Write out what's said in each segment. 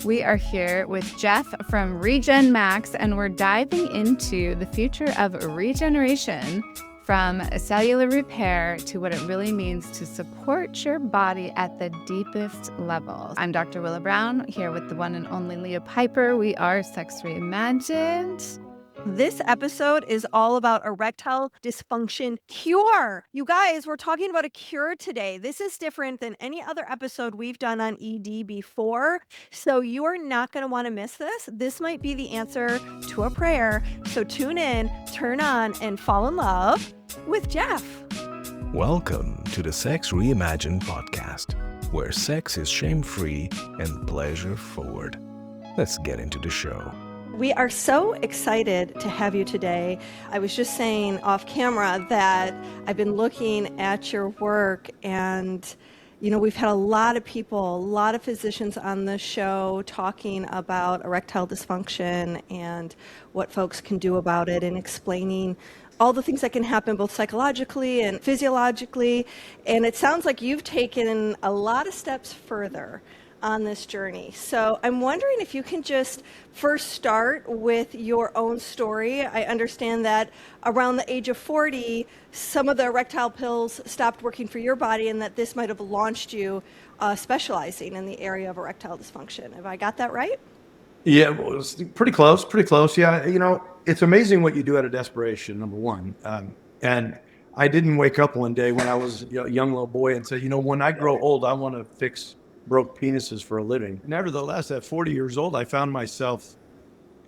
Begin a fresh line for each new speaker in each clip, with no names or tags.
We are here with Jeff from Regen Max, and we're diving into the future of regeneration, from cellular repair to what it really means to support your body at the deepest levels. I'm Dr. Willow Brown, here with the one and only Leah Piper. We are Sex Reimagined.
This episode is all about erectile dysfunction cure. You guys, we're talking about a cure today. This is different than any other episode we've done on ED before. So you are not going to want to miss this. This might be the answer to a prayer. So tune in, turn on, and fall in love with Jeff.
Welcome to the Sex Reimagined podcast, where sex is shame-free and pleasure-forward. Let's get into the show.
We are so excited to have you today. I was just saying off camera that I've been looking at your work, and we've had a lot of people, a lot of physicians on this show talking about erectile dysfunction and what folks can do about it, and explaining all the things that can happen both psychologically and physiologically. And it sounds like you've taken a lot of steps further on this journey. So I'm wondering if you can just first start with your own story. I understand that around the age of 40, some of the erectile pills stopped working for your body, and that this might have launched you specializing in the area of erectile dysfunction. Have I got that right?
Yeah, well, it's pretty close. Yeah, it's amazing what you do out of desperation, number one. And I didn't wake up one day when I was a young little boy and say, when I grow old, I want to fix broke penises for a living. Nevertheless, at 40 years old, I found myself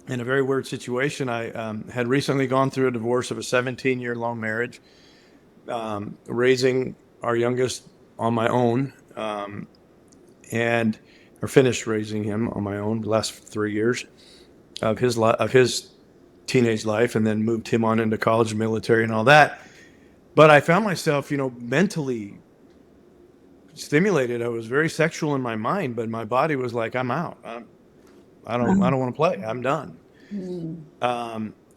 in a very weird situation. I had recently gone through a divorce of a 17-year-long marriage, raising our youngest on my own, or finished raising him on my own the last 3 years of his teenage life, and then moved him on into college, military, and all that. But I found myself, mentally stimulated. I was very sexual in my mind, but my body was like, I'm out. I don't want to play. I'm done.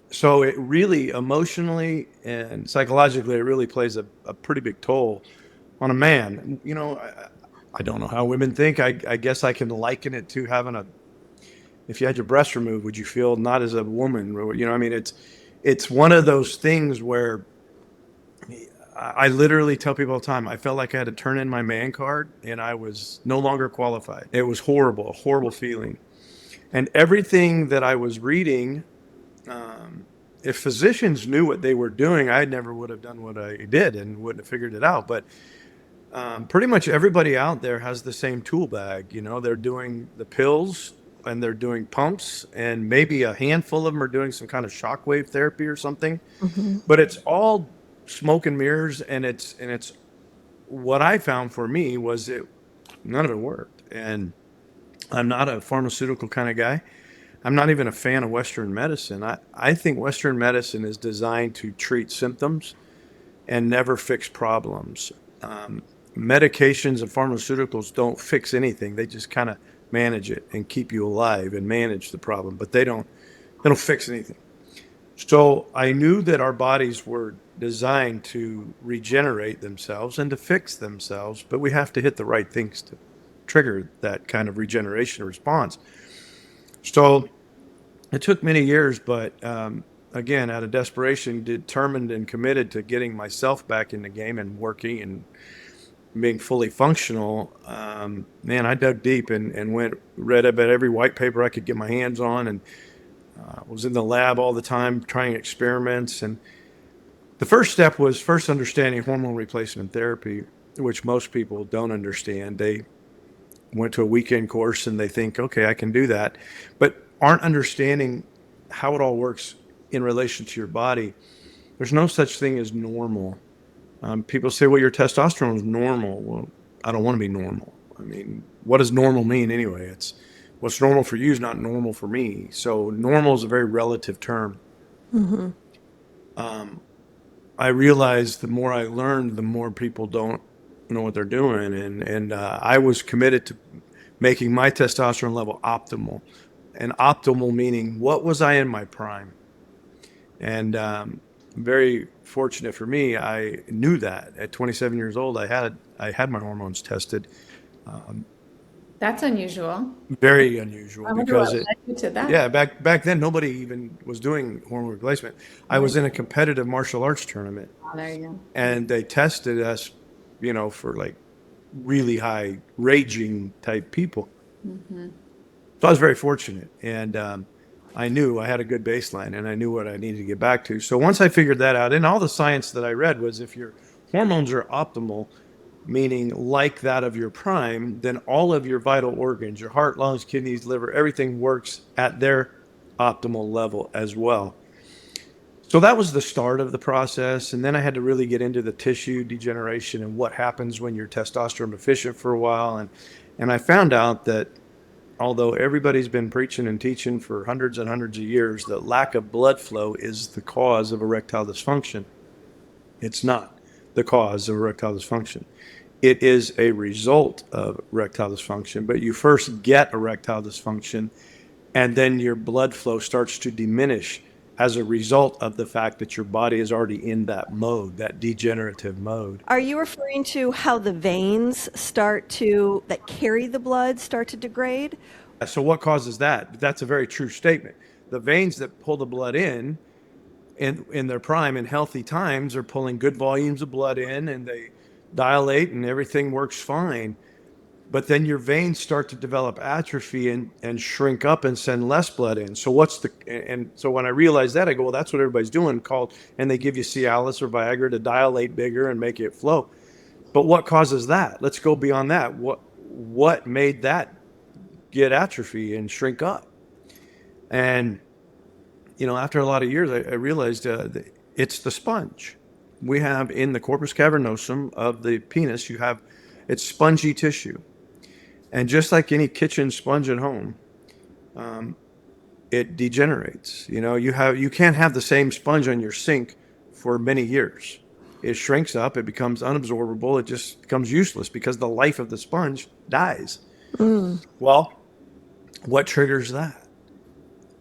So it really emotionally and psychologically, it really plays a pretty big toll on a man. I don't know how women think. I guess I can liken it to having if you had your breast removed, would you feel not as a woman? It's one of those things where I literally tell people all the time, I felt like I had to turn in my man card and I was no longer qualified. It was horrible, a horrible feeling. And everything that I was reading, if physicians knew what they were doing, I never would have done what I did and wouldn't have figured it out. But pretty much everybody out there has the same tool bag. They're doing the pills and they're doing pumps, and maybe a handful of them are doing some kind of shockwave therapy or something. Mm-hmm. But it's all smoke and mirrors, and it's what I found for me was none of it worked. And I'm not a pharmaceutical kind of guy. I'm not even a fan of Western medicine. I think Western medicine is designed to treat symptoms and never fix problems. Medications and pharmaceuticals don't fix anything. They just kind of manage it and keep you alive and manage the problem, but they don't fix anything. So I knew that our bodies were designed to regenerate themselves and to fix themselves, but we have to hit the right things to trigger that kind of regeneration response. So it took many years, but again, out of desperation, determined and committed to getting myself back in the game and working and being fully functional, I dug deep and read about every white paper I could get my hands on, and was in the lab all the time trying experiments. And the first step was understanding hormone replacement therapy, which most people don't understand. They went to a weekend course and they think, okay, I can do that, but aren't understanding how it all works in relation to your body. There's no such thing as normal. People say, well, your testosterone is normal. Well, I don't want to be normal. What does normal mean anyway? It's what's normal for you is not normal for me. So normal is a very relative term. Mm-hmm. I realized the more I learned, the more people don't know what they're doing. And I was committed to making my testosterone level optimal. And optimal meaning, what was I in my prime? And very fortunate for me, I knew that at 27 years old. I had my hormones tested.
That's unusual.
Very unusual
I wonder
because
what
it,
led you to that.
yeah, back then nobody even was doing hormone replacement. I was in a competitive martial arts tournament,
Oh, there you go.
and they tested us, for like really high raging type people. So I was very fortunate, and I knew I had a good baseline, and I knew what I needed to get back to. So once I figured that out, and all the science that I read was if your hormones are optimal, meaning like that of your prime, then all of your vital organs, your heart, lungs, kidneys, liver, everything works at their optimal level as well. So that was the start of the process. And then I had to really get into the tissue degeneration and what happens when you're testosterone deficient for a while. And I found out that although everybody's been preaching and teaching for hundreds and hundreds of years that lack of blood flow is the cause of erectile dysfunction, it's not the cause of erectile dysfunction. It is a result of erectile dysfunction, but you first get erectile dysfunction and then your blood flow starts to diminish as a result of the fact that your body is already in that mode, that degenerative mode.
Are you referring to how the veins that carry the blood start to degrade?
So what causes that? That's a very true statement. The veins that pull the blood in their prime in healthy times are pulling good volumes of blood in, and they dilate and everything works fine. But then your veins start to develop atrophy and shrink up and send less blood in. So so when I realized that, I go, well, that's what everybody's doing, and they give you Cialis or Viagra to dilate bigger and make it flow. But what causes that? Let's go beyond that. What made that get atrophy and shrink up? And after a lot of years, I realized that it's the sponge. We have in the corpus cavernosum of the penis, it's spongy tissue. And just like any kitchen sponge at home, it degenerates. You can't have the same sponge on your sink for many years. It shrinks up, it becomes unabsorbable, it just becomes useless because the life of the sponge dies. Well, what triggers that?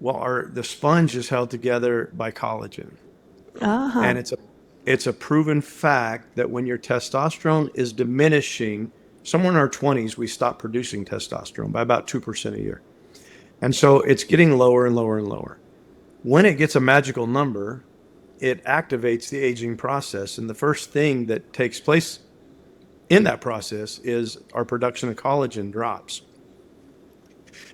Well, the sponge is held together by collagen. And it's a proven fact that when your testosterone is diminishing, somewhere in our 20s, we stop producing testosterone by about 2% a year. And so it's getting lower and lower and lower. When it gets a magical number, it activates the aging process. And the first thing that takes place in that process is our production of collagen drops.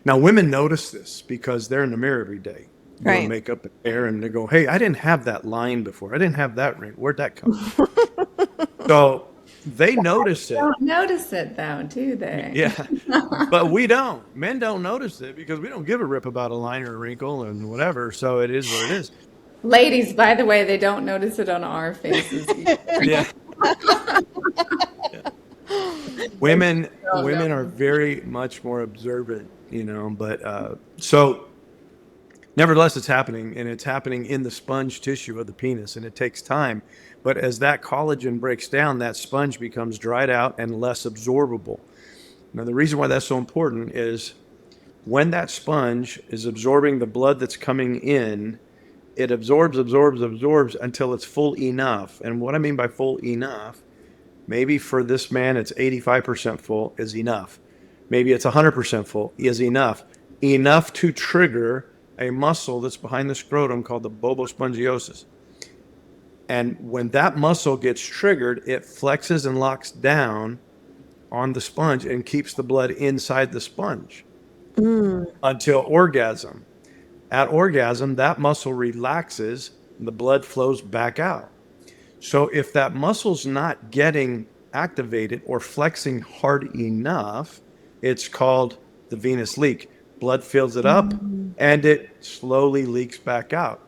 Now, women notice this because they're in the mirror every day, doing makeup and hair, and they go, hey, I didn't have that line before. I didn't have that ring. Where'd that come from? So they notice it.
They don't notice it, though, do they?
Yeah, but we don't. Men don't notice it because we don't give a rip about a line or a wrinkle and whatever. So it is what it is.
Ladies, by the way, they don't notice it on our faces either.
Yeah. Women are very much more observant, but so nevertheless, it's happening, and it's happening in the sponge tissue of the penis, and it takes time. But as that collagen breaks down, that sponge becomes dried out and less absorbable. Now, the reason why that's so important is when that sponge is absorbing the blood that's coming in, it absorbs until it's full enough. And what I mean by full enough, maybe for this man, it's 85% full is enough. Maybe it's 100% full is enough. Enough to trigger a muscle that's behind the scrotum called the bulbospongiosus. And when that muscle gets triggered, it flexes and locks down on the sponge and keeps the blood inside the sponge until orgasm. At orgasm, that muscle relaxes and the blood flows back out. So if that muscle's not getting activated or flexing hard enough, it's called the venous leak. Blood fills it up and it slowly leaks back out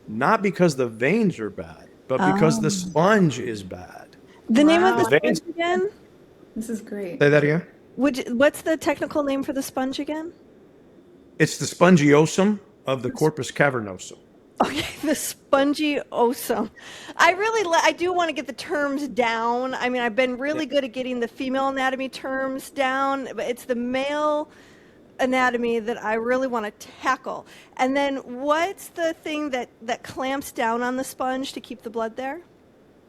not because the veins are bad, but because the sponge is bad.
The name of the
veins
sponge again?
This is great.
Say that again?
What's the technical name for the sponge again?
It's the spongiosum of the corpus cavernosum.
Okay, the spongiosum. I do want to get the terms down. I mean, I've been really good at getting the female anatomy terms down, but it's the male anatomy that I really want to tackle. And then what's the thing that clamps down on the sponge to keep the blood there?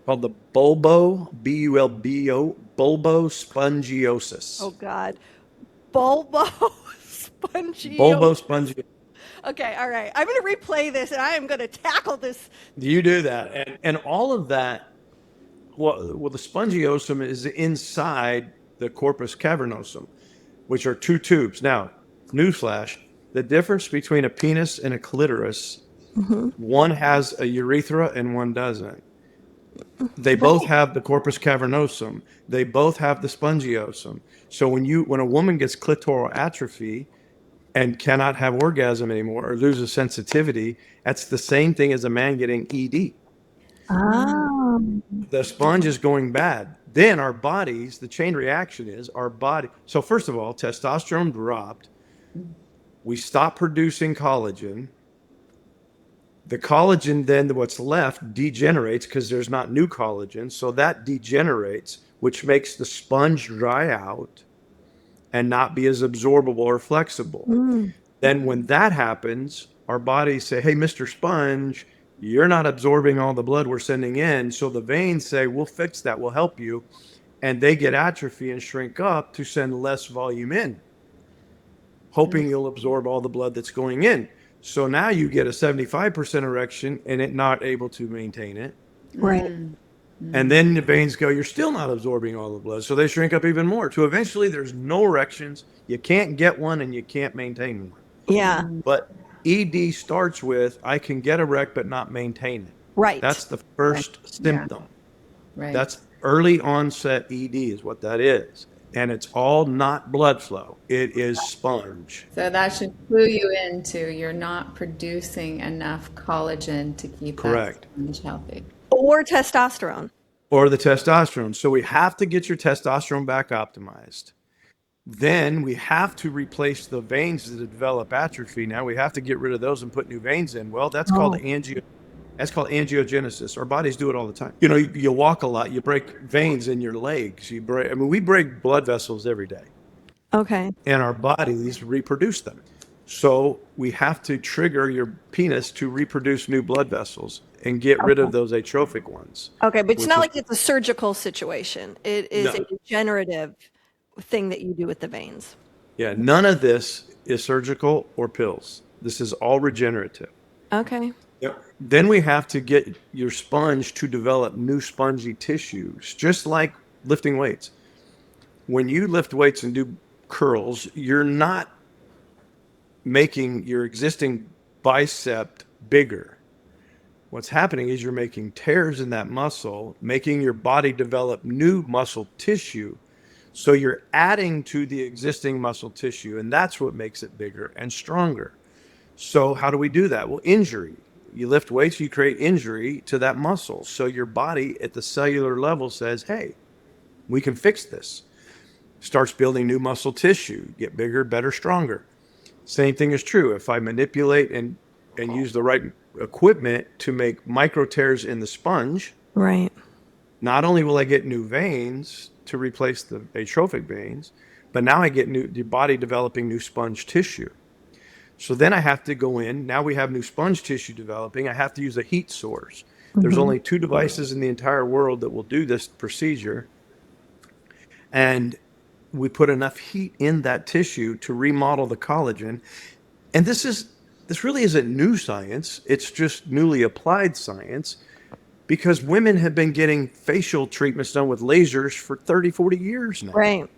Called the bulbo, B-U-L-B-O, bulbospongiosis.
Oh, God. bulbo spongy.
Bulbo spongy.
Okay, all right. I'm going to replay this, and I am going to tackle this.
You do that, and all of that. Well, the spongiosum is inside the corpus cavernosum, which are two tubes. Now, newsflash: the difference between a penis and a clitoris, one has a urethra and one doesn't. They both have the corpus cavernosum. They both have the spongiosum. So when a woman gets clitoral atrophy and cannot have orgasm anymore or loses sensitivity, that's the same thing as a man getting ED. The sponge is going bad. Then our bodies, the chain reaction is our body. So first of all, testosterone dropped. We stop producing collagen. The collagen, then what's left degenerates because there's not new collagen. So that degenerates, which makes the sponge dry out and not be as absorbable or flexible. Then when that happens, our bodies say, hey, Mr. Sponge, you're not absorbing all the blood we're sending in. So the veins say, we'll fix that. We'll help you. And they get atrophy and shrink up to send less volume in, hoping you'll absorb all the blood that's going in. So now you get a 75% erection and it not able to maintain it.
Right.
And then the veins go, you're still not absorbing all the blood. So they shrink up even more. To eventually there's no erections. You can't get one and you can't maintain one.
Yeah.
But ED starts with, I can get erect but not maintain it.
Right.
That's the first symptom.
Right.
That's early onset ED is what that is. And it's all not blood flow. It is sponge.
So that should clue you into you're not producing enough collagen to keep
Correct.
that sponge healthy.
Or testosterone.
Or the testosterone. So we have to get your testosterone back optimized. Then we have to replace the veins that develop atrophy. Now we have to get rid of those and put new veins in. Well, that's called angiogenesis. Our bodies do it all the time. You know, you walk a lot, you break veins in your legs. We break blood vessels every day.
Okay.
And our bodies reproduce them. So we have to trigger your penis to reproduce new blood vessels and get rid of those atrophic ones.
Okay, but it's not like it's a surgical situation. It is
No.
a regenerative thing that you do with the veins.
Yeah, none of this is surgical or pills. This is all regenerative.
Okay.
Yep. Then we have to get your sponge to develop new spongy tissues, just like lifting weights. When you lift weights and do curls, you're not making your existing bicep bigger. What's happening is you're making tears in that muscle, making your body develop new muscle tissue. So you're adding to the existing muscle tissue, and that's what makes it bigger and stronger. So how do we do that? Well, injury. You lift weights, you create injury to that muscle. So your body at the cellular level says, hey, we can fix this. Starts building new muscle tissue, get bigger, better, stronger. Same thing is true. If I manipulate and use the right equipment to make micro tears in the sponge,
Right.
not only will I get new veins to replace the atrophic veins, but now I get the body developing new sponge tissue. So then I have to go in. Now we have new sponge tissue developing. I have to use a heat source. There's only 2 devices in the entire world that will do this procedure. And we put enough heat in that tissue to remodel the collagen. And this really isn't new science. It's just newly applied science, because women have been getting facial treatments done with lasers for 30, 40 years now.
Right.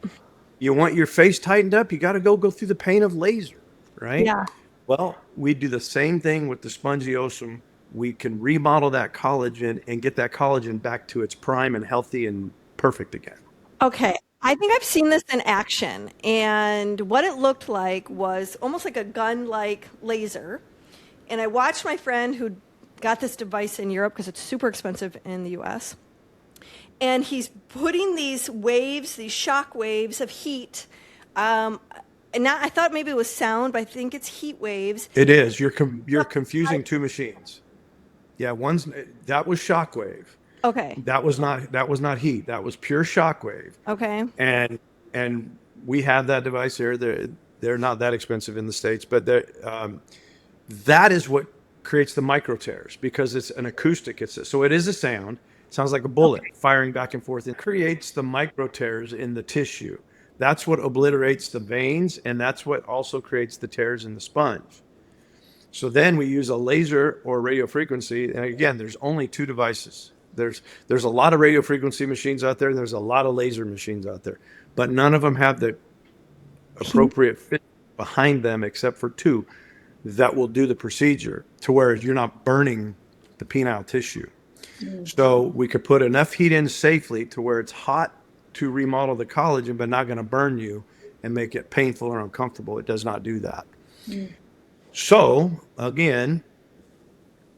You want your face tightened up, you got to go through the pain of laser, right?
Yeah.
Well, we do the same thing with the spongiosum. We can remodel that collagen and get that collagen back to its prime and healthy and perfect again.
Okay. I think I've seen this in action, and what it looked like was almost like a gun-like laser. And I watched my friend who got this device in Europe, because it's super expensive in the US. And he's putting these waves, these shock waves of heat. And now I thought maybe it was sound, but I think it's heat waves.
It is. You're confusing 2 machines. Yeah, that was Shockwave.
Okay.
That was not heat. That was pure Shockwave.
Okay.
And we have that device here. They're not that expensive in the States, but that is what creates the micro tears, because it's an acoustic. So it is a sound. It sounds like a bullet firing back and forth. It creates the micro tears in the tissue. That's what obliterates the veins, and that's what also creates the tears in the sponge. So then we use a laser or radio frequency. And again, there's only two devices. There's a lot of radio frequency machines out there. There's a lot of laser machines out there, but none of them have the appropriate fit behind them except for two that will do the procedure to where you're not burning the penile tissue. So we could put enough heat in safely to where it's hot to remodel the collagen, but not going to burn you and make it painful or uncomfortable. It does not do that. So again,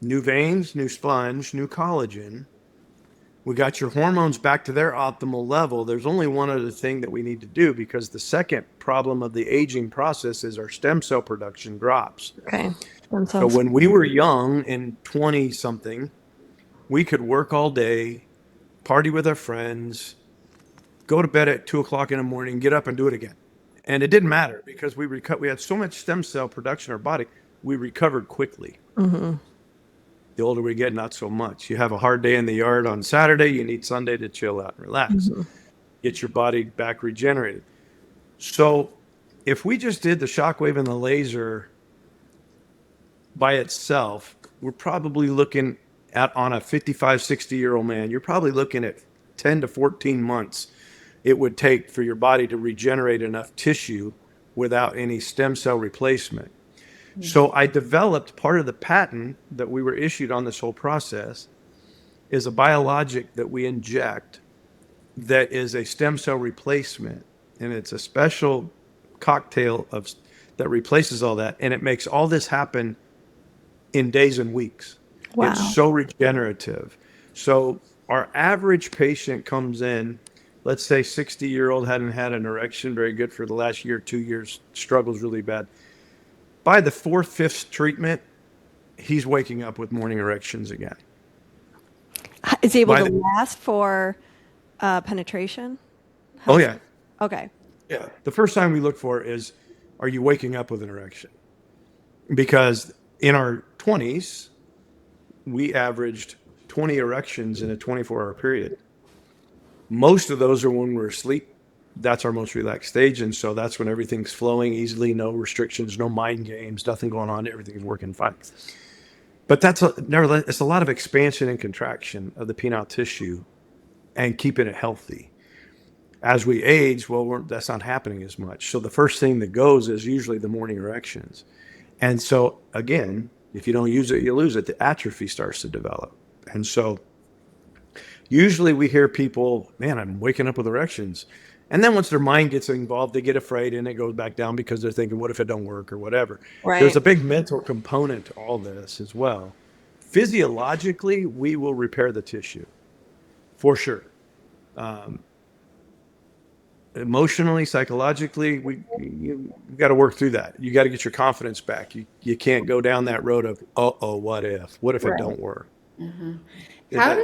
new veins, new sponge, new collagen. We got your hormones back to their optimal level. There's only one other thing that we need to do, because the second problem of the aging process is our stem cell production drops.
Okay.
So when we were young and 20 something, we could work all day, party with our friends, go to bed at 2 o'clock in the morning, get up and do it again. And it didn't matter because we had so much stem cell production in our body, we recovered quickly. The older we get, not so much. You have a hard day in the yard on Saturday, you need Sunday to chill out and relax. Get your body back regenerated. So if we just did the shockwave and the laser by itself, we're probably looking at, on a 55, 60-year-old man, you're probably looking at 10 to 14 months it would take for your body to regenerate enough tissue without any stem cell replacement. So I developed, part of the patent that we were issued on this whole process is a biologic that we inject that is a stem cell replacement. And it's a special cocktail that replaces all that. And it makes all this happen in days and weeks.
Wow.
It's so regenerative. So our average patient comes in, let's say 60-year-old, hadn't had an erection very good for the last year, 2 years, struggles really bad. By the fourth, fifth treatment, he's waking up with morning erections again.
Is he able to last for penetration?
Oh, yeah.
Okay.
Yeah. The first time we look for is, are you waking up with an erection? Because in our 20s, we averaged 20 erections in a 24-hour period. Most of those are when we're asleep. That's our most relaxed stage. And so that's when everything's flowing easily, no restrictions, no mind games, nothing going on. Everything's working fine. But nevertheless, it's a lot of expansion and contraction of the penile tissue and keeping it healthy. As we age, that's not happening as much. So the first thing that goes is usually the morning erections. And so again, if you don't use it, you lose it. The atrophy starts to develop. And so usually we hear people, man, I'm waking up with erections. And then once their mind gets involved, they get afraid and it goes back down because they're thinking, what if it don't work or whatever?
Right.
There's a big mental component to all this as well. Physiologically, we will repair the tissue for sure. Emotionally, psychologically, you got to work through that. You got to get your confidence back. You can't go down that road of, what if? What if it don't work?
How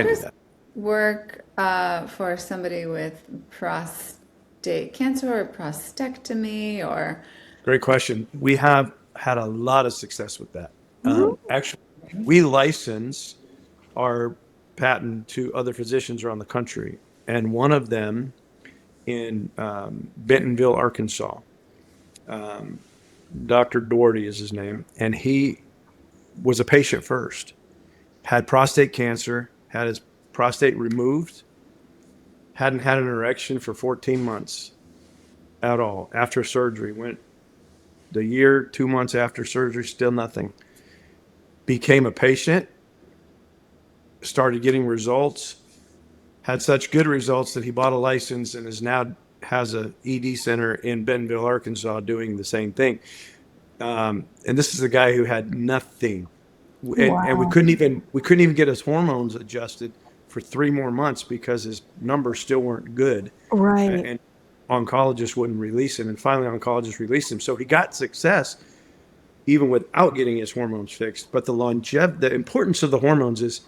does it work for somebody with prostate cancer or prostatectomy or?
Great question. We have had a lot of success with that. Actually, we license our patent to other physicians around the country, and one of them in Bentonville, Arkansas, Dr. Doherty is his name, and he was a patient first, had prostate cancer, had his prostate removed, hadn't had an erection for 14 months at all. After surgery, went the year, 2 months after surgery, still nothing. Became a patient, started getting results, had such good results that he bought a license and has a ED center in Bentonville, Arkansas, doing the same thing. And this is a guy who had nothing, and we couldn't even get his hormones adjusted for 3 more months because his numbers still weren't good.
Right.
And oncologists wouldn't release him, and finally oncologists released him. So he got success even without getting his hormones fixed. But the importance of the hormones is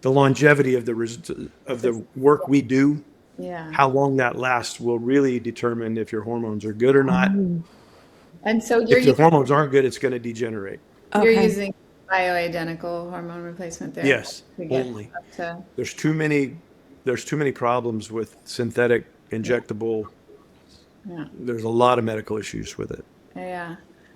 the longevity of the work we do.
Yeah.
How long that lasts will really determine if your hormones are good or not.
And so
if your hormones aren't good, it's going to degenerate.
You're using bioidentical hormone replacement therapy.
Yes, only. There's too many problems with synthetic injectable.
Yeah.
There's a lot of medical issues with it.
Yeah.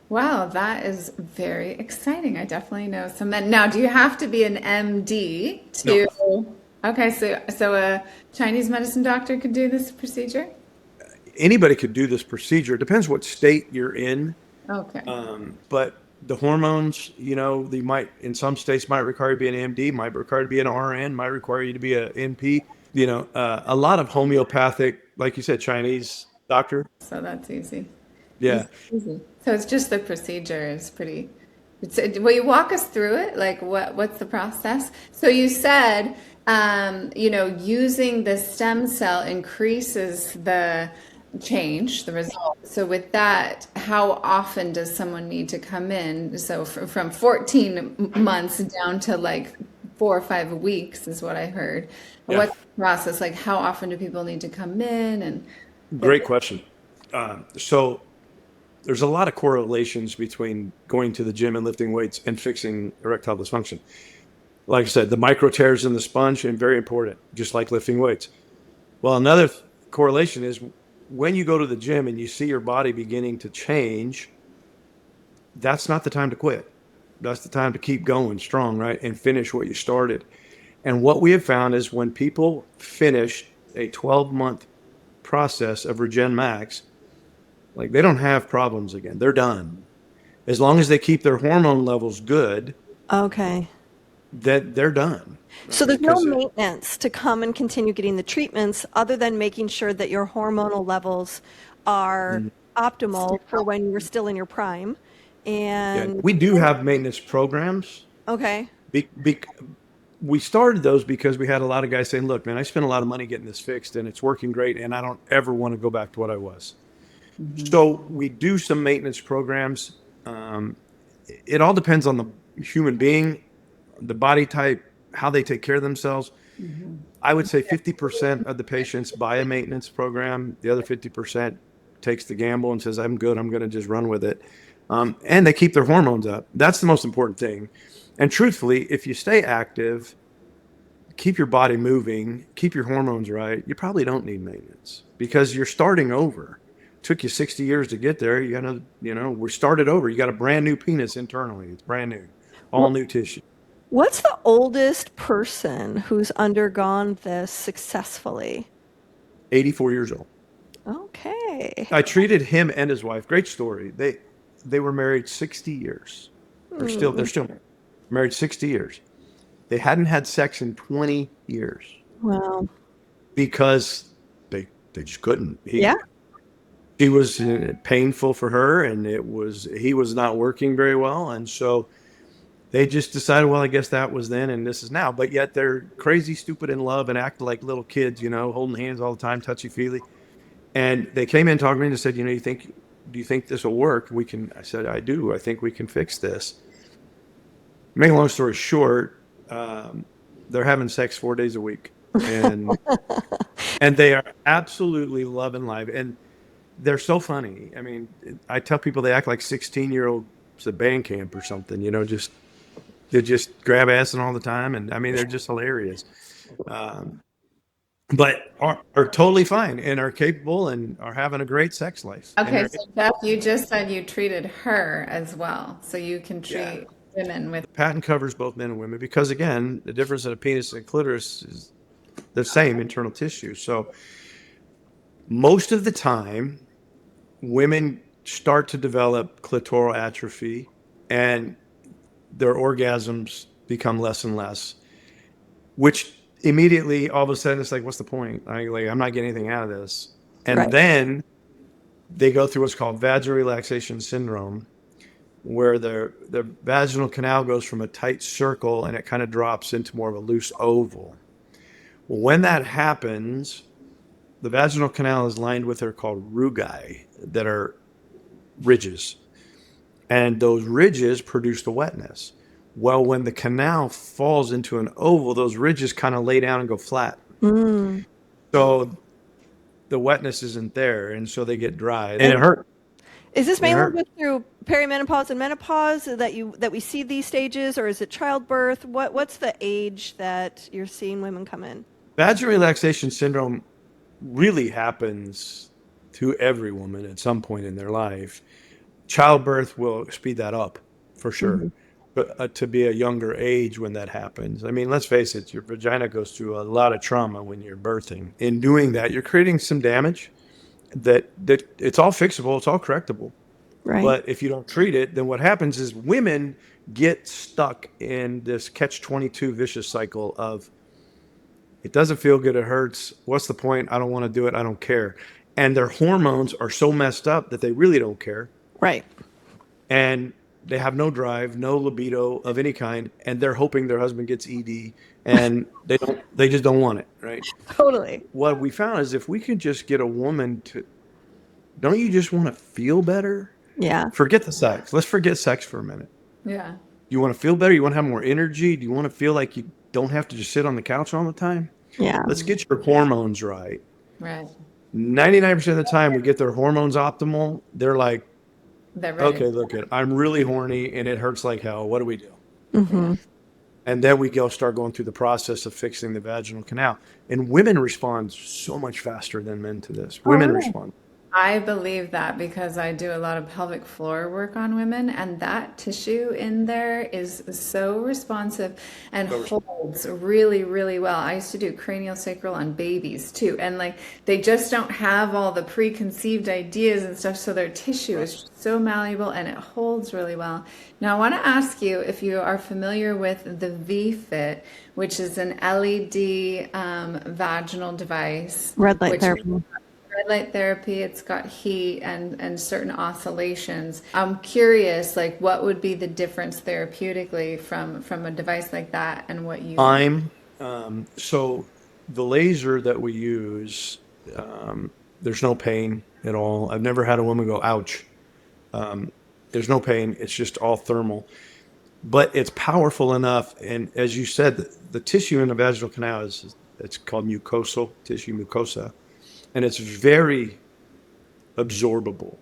Wow, that is very exciting. I definitely know some men. Now, do you have to be an MD
No.
to? Okay, so a Chinese medicine doctor could do this procedure?
Anybody could do this procedure. It depends what state you're in.
Okay.
But the hormones, they might, in some states might require you to be an MD, might require you to be an RN, might require you to be an NP. A lot of homeopathic, like you said, Chinese doctor.
So that's easy.
Yeah.
Easy. So it's just the procedure is pretty. Will you walk us through it? Like what's the process? So you said, using the stem cell increases the result. So with that, how often does someone need to come in? So from 14 months down to like 4 or 5 weeks is what I heard.
Yeah.
What's the process? Like how often do people need to come in? And
Great question. So there's a lot of correlations between going to the gym and lifting weights and fixing erectile dysfunction. Like I said, the micro tears in the sponge are very important, just like lifting weights. Well, another correlation is when you go to the gym and you see your body beginning to change, that's not the time to quit. That's the time to keep going strong, right? And finish what you started. And what we have found is when people finish a 12-month process of Regen Max, like they don't have problems again. They're done. As long as they keep their hormone levels good,
Okay.
that they're done.
So there's no
Because
maintenance to come and continue getting the treatments other than making sure that your hormonal levels are optimal for when you're still in your prime. And
we do have maintenance programs.
okay.
We started those because we had a lot of guys saying, look, man, I spent a lot of money getting this fixed and it's working great and I don't ever want to go back to what I was. So we do some maintenance programs. It all depends on the human being, the body type, how they take care of themselves. I would say 50% of the patients buy a maintenance program. The other 50% takes the gamble and says, I'm good. I'm going to just run with it. And they keep their hormones up. That's the most important thing. And truthfully, if you stay active, keep your body moving, keep your hormones right, you probably don't need maintenance because you're starting over. It took you 60 years to get there. We started over. You got a brand new penis internally. It's brand new, all new tissue.
What's the oldest person who's undergone this successful?
84 years old.
Okay.
I treated him and his wife. Great story. They were married 60 years. They're still married 60 years. They hadn't had sex in 20 years.
Wow.
Because they just couldn't.
Yeah.
She was painful for her, and he was not working very well, and so they just decided, well, I guess that was then, and this is now. But yet they're crazy, stupid in love, and act like little kids, holding hands all the time, touchy feely. And they came in talking to me and said, do you think this will work? I said, I do. I think we can fix this. Make a long story short, they're having sex 4 days a week, and and they are absolutely loving life, and they're so funny. I mean, I tell people they act like 16-year-olds at band camp or something. They just grab assing all the time, and I mean, they're just hilarious. But are totally fine and are capable and are having a great sex life.
okay, so Jeff, you just said you treated her as well, so you can treat women with.
Patent covers both men and women because, again, the difference in a penis and clitoris is the same internal tissue. So most of the time, women start to develop clitoral atrophy and their orgasms become less and less, which immediately all of a sudden it's like, what's the point? I'm not getting anything out of this. And then they go through what's called vaginal relaxation syndrome, where the vaginal canal goes from a tight circle and it kind of drops into more of a loose oval. Well, when that happens, the vaginal canal is lined with what are called rugae, that are ridges. And those ridges produce the wetness. Well, when the canal falls into an oval, those ridges kind of lay down and go flat. So the wetness isn't there, and so they get dry, and it hurts.
Is this mainly through perimenopause and menopause that we see these stages, or is it childbirth? What's the age that you're seeing women come in?
Vaginal relaxation syndrome really happens to every woman at some point in their life. Childbirth will speed that up for sure. But to be a younger age when that happens. I mean, let's face it, your vagina goes through a lot of trauma when you're birthing. In doing that, you're creating some damage that it's all fixable, it's all correctable.
Right.
But if you don't treat it, then what happens is women get stuck in this catch-22 vicious cycle of, it doesn't feel good, it hurts. What's the point? I don't want to do it. I don't care. And their hormones are so messed up that they really don't care.
Right.
And they have no drive, no libido of any kind, and they're hoping their husband gets ED, and they just don't want it, right?
Totally.
What we found is if we could just get a woman to, don't you just want to feel better?
Yeah.
Forget the sex. Let's forget sex for a minute.
Yeah.
You want to feel better? You want to have more energy? Do you want to feel like you don't have to just sit on the couch all the time?
Yeah.
Let's get your hormones right.
Right.
99% of the time we get their hormones optimal, they're like,
They're ready.
okay, look it, I'm really horny and it hurts like hell. What do we do?
Mm-hmm.
And then we start going through the process of fixing the vaginal canal. And women respond so much faster than men to this. Women respond.
I believe that because I do a lot of pelvic floor work on women, and that tissue in there is so responsive and holds really, really well. I used to do cranial sacral on babies too, and like they just don't have all the preconceived ideas and stuff, so their tissue is so malleable and it holds really well. Now, I want to ask you if you are familiar with the V-Fit, which is an LED vaginal device.
Red light therapy.
Red light therapy, it's got heat and certain oscillations. I'm curious, like what would be the difference therapeutically from a device like that and what you
So the laser that we use, there's no pain at all. I've never had a woman go, ouch. There's no pain. It's just all thermal. But it's powerful enough. And as you said, the tissue in the vaginal canal it's called mucosal tissue, mucosa. And it's very absorbable.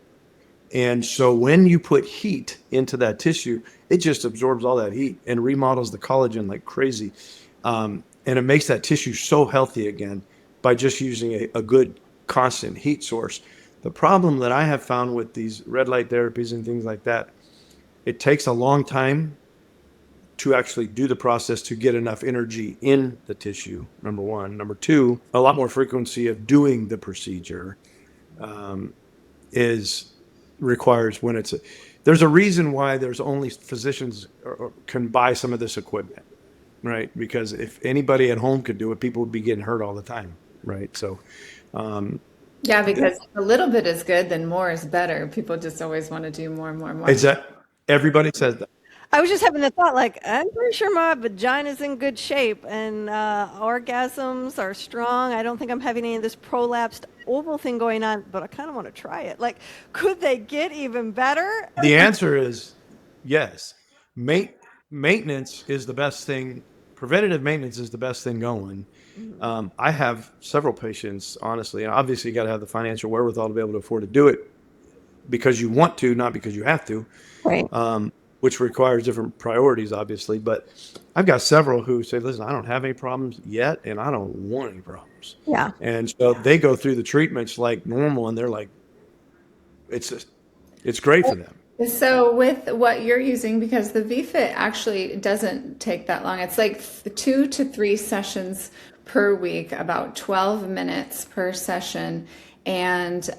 And so when you put heat into that tissue, it just absorbs all that heat and remodels the collagen like crazy. And it makes that tissue so healthy again by just using a good constant heat source. The problem that I have found with these red light therapies and things like that, it takes a long time to actually do the process to get enough energy in the tissue, number one. Number two, a lot more frequency of doing the procedure requires when there's a reason why there's only physicians can buy some of this equipment, right? Because if anybody at home could do it, people would be getting hurt all the time, right? So,
yeah, because if a little bit is good, then more is better. People just always want to do more and more and more.
Everybody says that.
I was just having the thought, like, I'm pretty sure my vagina's in good shape and orgasms are strong. I don't think I'm having any of this prolapsed oval thing going on, but I kind of want to try it. Like, could they get even better?
The answer is yes. Maintenance is the best thing. Preventative maintenance is the best thing going. I have several patients, honestly, and obviously you got to have the financial wherewithal to be able to afford to do it because you want to, not because you have to.
Right.
Which requires different priorities, obviously. But I've got several who say, listen, I don't have any problems yet, and I don't want any problems.
Yeah.
And so they go through the treatments like normal, and they're like, it's great for them.
So with what you're using, because the V-Fit actually doesn't take that long. It's like 2 to 3 sessions per week, about 12 minutes per session. And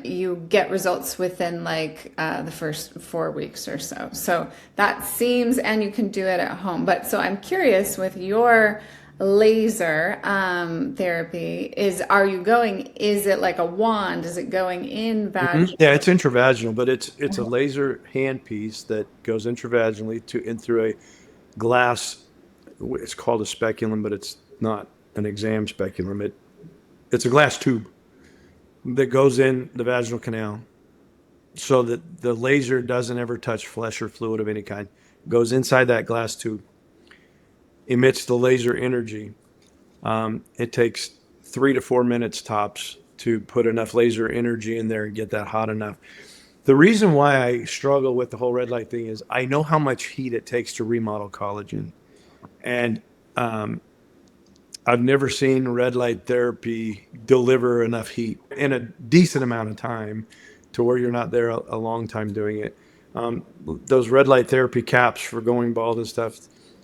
you get results within like the first 4 weeks or so. So that seems, and you can do it at home. But so I'm curious with your laser therapy, is it like a wand? Is it going in vaginally?
Yeah, it's intravaginal, but it's a laser handpiece that goes intravaginally in through a glass. It's called a speculum, but it's not an exam speculum. It's a glass tube that goes in the vaginal canal so that the laser doesn't ever touch flesh or fluid of any kind. Goes inside that glass tube, emits the laser energy. It takes 3 to 4 minutes tops to put enough laser energy in there and get that hot enough. The reason why I struggle with the whole red light thing is I know how much heat it takes to remodel collagen. And I've never seen red light therapy deliver enough heat in a decent amount of time to where you're not there a long time doing it. Those red light therapy caps for going bald and stuff,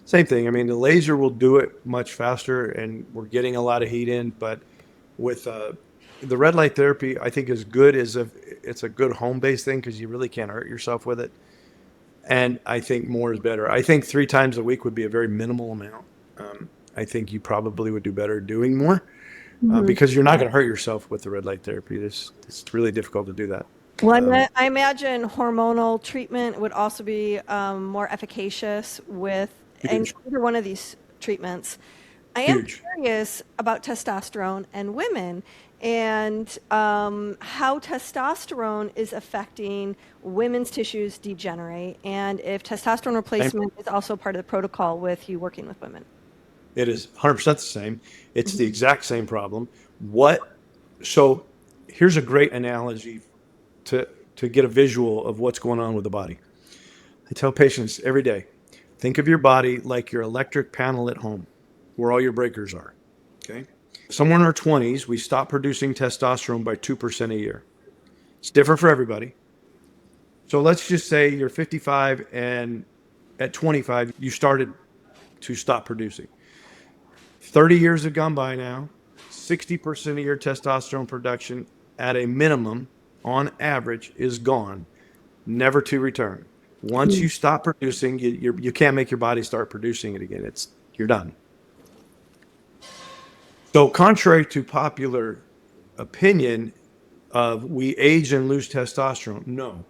same thing. I mean, the laser will do it much faster, and we're getting a lot of heat in. But with the red light therapy, I think is good as it's a good home-based thing because you really can't hurt yourself with it. And I think more is better. I think 3 times a week would be a very minimal amount. I think you probably would do better doing more because you're not going to hurt yourself with the red light therapy. It's really difficult to do that.
Well, I imagine hormonal treatment would also be more efficacious with either one of these treatments. I am curious about testosterone and women and how testosterone is affecting women's tissues degenerate, and if testosterone replacement is also part of the protocol with you working with women.
It is 100% the same. It's the exact same problem. So here's a great analogy to get a visual of what's going on with the body. I tell patients every day, think of your body like your electric panel at home, where all your breakers are. Okay. Somewhere in our 20s, we stop producing testosterone by 2% a year. It's different for everybody. So let's just say you're 55 and at 25, you started to stop producing. 30 years have gone by now. 60% of your testosterone production at a minimum, on average, is gone, never to return. Once you stop producing, you can't make your body start producing it again. You're done. So contrary to popular opinion of we age and lose testosterone, no.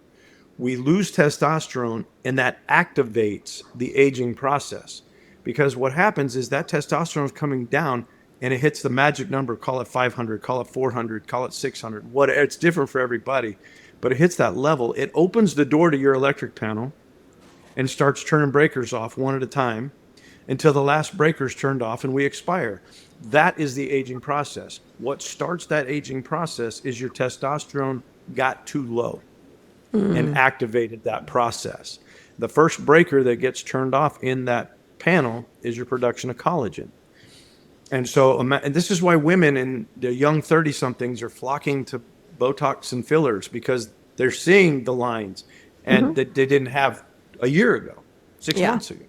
We lose testosterone, and that activates the aging process. Because what happens is that testosterone is coming down and it hits the magic number, call it 500, call it 400, call it 600, it's different for everybody, but it hits that level. It opens the door to your electric panel and starts turning breakers off one at a time until the last breaker's turned off and we expire. That is the aging process. What starts that aging process is your testosterone got too low and activated that process. The first breaker that gets turned off in that panel is your production of collagen. And so, and this is why women in the young 30-somethings are flocking to Botox and fillers, because they're seeing the lines and that they didn't have a year ago, 6 months ago.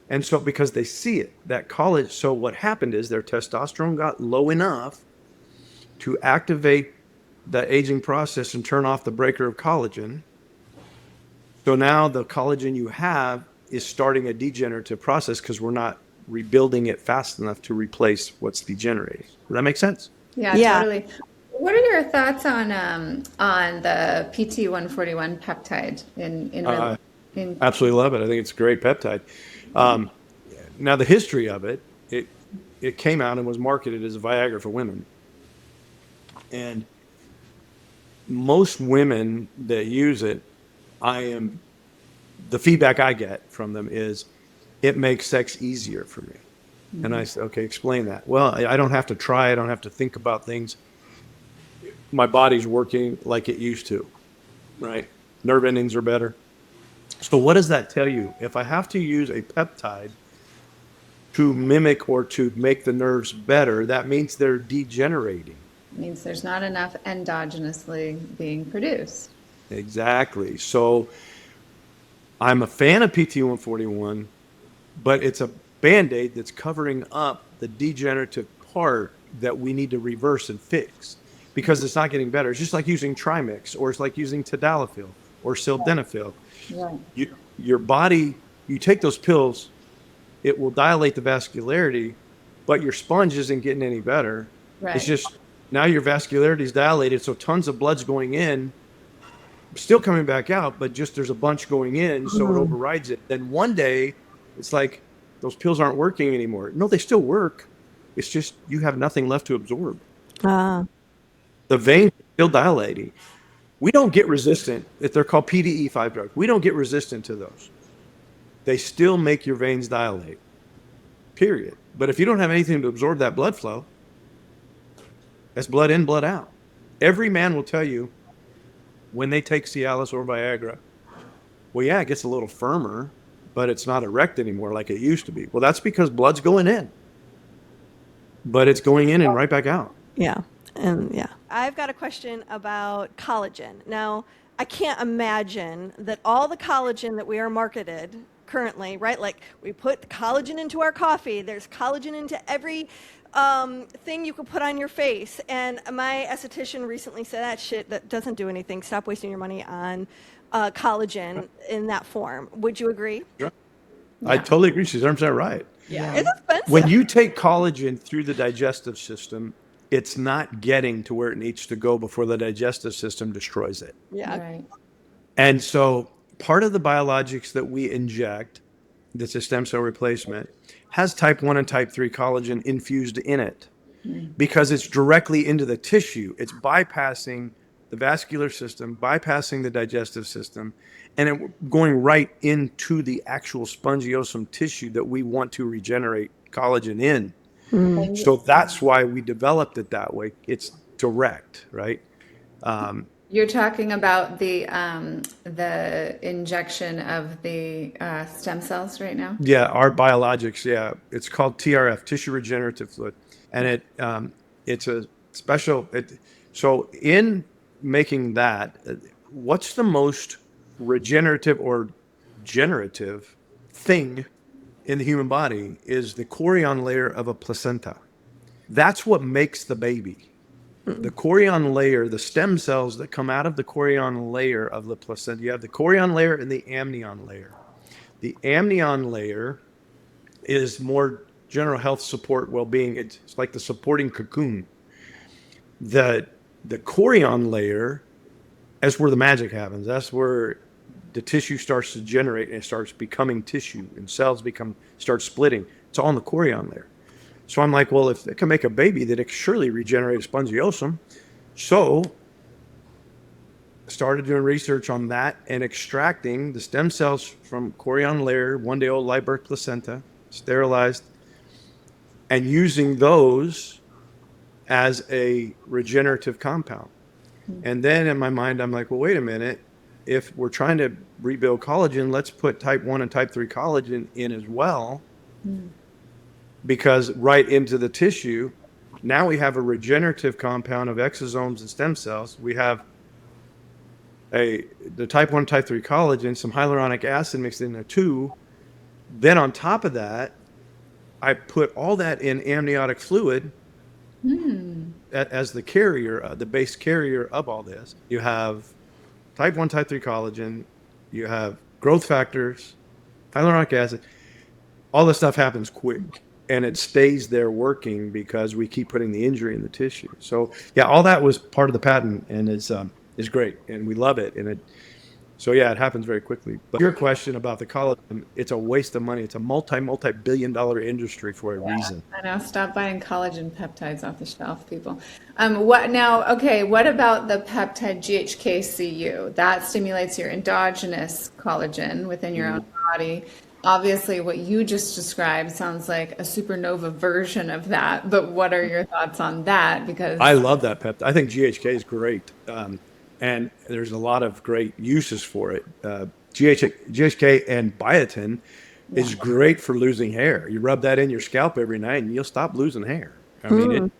And so because they see it, that collagen, so what happened is their testosterone got low enough to activate the aging process and turn off the breaker of collagen. So now the collagen you have is starting a degenerative process because we're not rebuilding it fast enough to replace what's degenerating. Does that make sense?
Yeah, totally. What are your thoughts on the PT-141 peptide in
absolutely love it. I think it's a great peptide. Now the history of it came out and was marketed as a Viagra for women. And most women that use it, the feedback I get from them is it makes sex easier for me. And I said, okay, explain that. Well, I don't have to try. I don't have to think about things. My body's working like it used to, right? Nerve endings are better. So what does that tell you? If I have to use a peptide to mimic or to make the nerves better, that means they're degenerating.
It means there's not enough endogenously being produced.
Exactly. So I'm a fan of PT-141, but it's a Band-Aid that's covering up the degenerative part that we need to reverse and fix because it's not getting better. It's just like using Trimix, or it's like using tadalafil or sildenafil. Right. Your body, you take those pills, it will dilate the vascularity, but your sponge isn't getting any better. Right. It's just now your vascularity is dilated, so tons of blood's going in, still coming back out, but just there's a bunch going in, so it overrides it. Then one day, it's like those pills aren't working anymore. No, they still work. It's just you have nothing left to absorb. The veins are still dilating. We don't get resistant, if they're called PDE5 drugs, we don't get resistant to those. They still make your veins dilate, period. But if you don't have anything to absorb that blood flow, that's blood in, blood out. Every man will tell you when they take Cialis or Viagra, well, yeah, it gets a little firmer, but it's not erect anymore like it used to be. Well, that's because blood's going in. but it's going in and right back out.
Yeah. And yeah, I've got a question about collagen. Now, I can't imagine that all the collagen that we are marketed currently, right? Like we put collagen into our coffee. There's collagen into every thing you can put on your face. And my esthetician recently said that shit that doesn't do anything. Stop wasting your money on collagen in that form. Would you agree?
Sure. I totally agree. She's 100% right.
Yeah. It's expensive.
When you take collagen through the digestive system, it's not getting to where it needs to go before the digestive system destroys it.
Yeah.
Right.
And so part of the biologics that we inject, that's a stem cell replacement, has type 1 and type 3 collagen infused in it because it's directly into the tissue. It's bypassing the vascular system, bypassing the digestive system, and it going right into the actual spongiosum tissue that we want to regenerate collagen in. So that's why we developed it that way. It's direct, right?
You're talking about the injection of the stem cells right now?
Yeah, our biologics. Yeah, it's called TRF, tissue regenerative fluid, and it's a special. So in making that, what's the most regenerative or generative thing in the human body is the chorion layer of a placenta. That's what makes the baby. The chorion layer, the stem cells that come out of the chorion layer of the placenta. You have the chorion layer and the amnion layer. The amnion layer is more general health support, well-being. It's like the supporting cocoon. The chorion layer, that's where the magic happens. That's where the tissue starts to generate and it starts becoming tissue and cells start splitting. It's all in the chorion layer. So I'm like, well, if it can make a baby, then it can surely regenerate a spongiosum. So started doing research on that and extracting the stem cells from chorion layer, 1-day-old live birth placenta, sterilized, and using those as a regenerative compound. And then in my mind, I'm like, well, wait a minute. If we're trying to rebuild collagen, let's put type 1 and type 3 collagen in as well. Because right into the tissue, now we have a regenerative compound of exosomes and stem cells. We have the type 1, type 3 collagen, some hyaluronic acid mixed in there too. Then on top of that, I put all that in amniotic fluid as the carrier, the base carrier of all this. You have type 1, type 3 collagen, you have growth factors, hyaluronic acid. All this stuff happens quick. And it stays there working because we keep putting the injury in the tissue. So yeah, all that was part of the patent and is great, and we love it. And it happens very quickly. But your question about the collagen, it's a waste of money. It's a multi-billion-dollar industry for a reason.
I know. Stop buying collagen peptides off the shelf, people. What about the peptide GHK-Cu? That stimulates your endogenous collagen within your own body. Obviously, what you just described sounds like a supernova version of that. But what are your thoughts on that? Because
I love that peptide. I think GHK is great. And there's a lot of great uses for it. GHK and biotin is great for losing hair. You rub that in your scalp every night and you'll stop losing hair. I mean,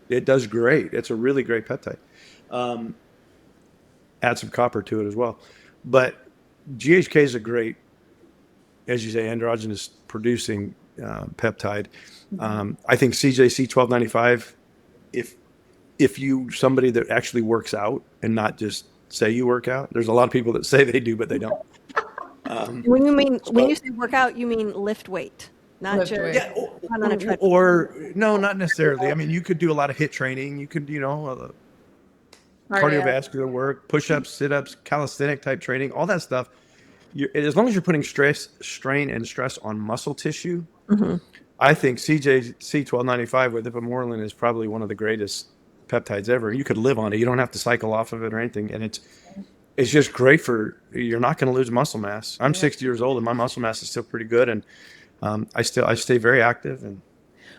it does great. It's a really great peptide. Add some copper to it as well. But GHK is a great, as you say, androgynous producing peptide. I think CJ-C1295, if you somebody that actually works out and not just say you work out, there's a lot of people that say they do, but they don't.
When you say work out, you mean lift weight, not
Lift
just
weight.
run on a treadmill.
Or no, not necessarily. I mean, you could do a lot of HIIT training. You could, cardiovascular work, push-ups, sit-ups, calisthenic type training, all that stuff. As long as you're putting strain and stress on muscle tissue, I think CJ-C1295 with ipamorelin is probably one of the greatest peptides ever. You could live on it. You don't have to cycle off of it or anything. And it's just great you're not going to lose muscle mass. I'm 60 years old and my muscle mass is still pretty good. And I stay very active. And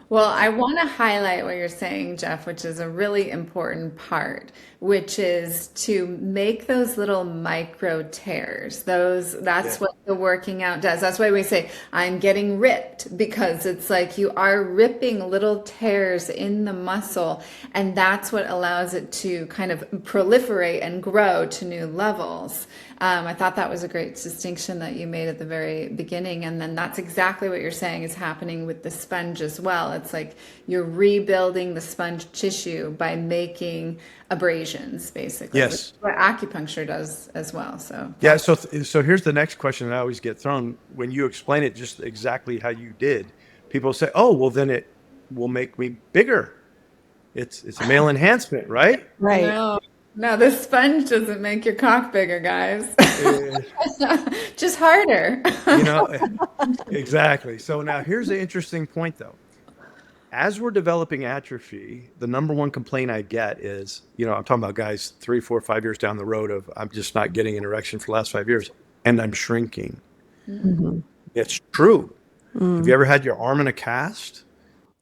Well, I want to highlight what you're saying, Jeff, which is a really important part, which is to make those little micro tears. That's
Yeah.
what the working out does. That's why we say, I'm getting ripped, because it's like you are ripping little tears in the muscle, and that's what allows it to kind of proliferate and grow to new levels. I thought that was a great distinction that you made at the very beginning. And then that's exactly what you're saying is happening with the sponge as well. It's like you're rebuilding the sponge tissue by making abrasions, basically.
Yes.
Which is what acupuncture does as well. So
Yeah. So here's the next question that I always get thrown when you explain it just exactly how you did. People say, "Oh, well, then it will make me bigger. It's a male enhancement, right?"
Right.
no, the sponge doesn't make your cock bigger, guys.
Uh,
Just harder.
you know, exactly. So now here's the interesting point, though. As we're developing atrophy, the number one complaint I get is, I'm talking about guys 3, 4, 5 years down the road of I'm just not getting an erection for the last 5 years, and I'm shrinking.
Mhm.
It's true. Have you ever had your arm in a cast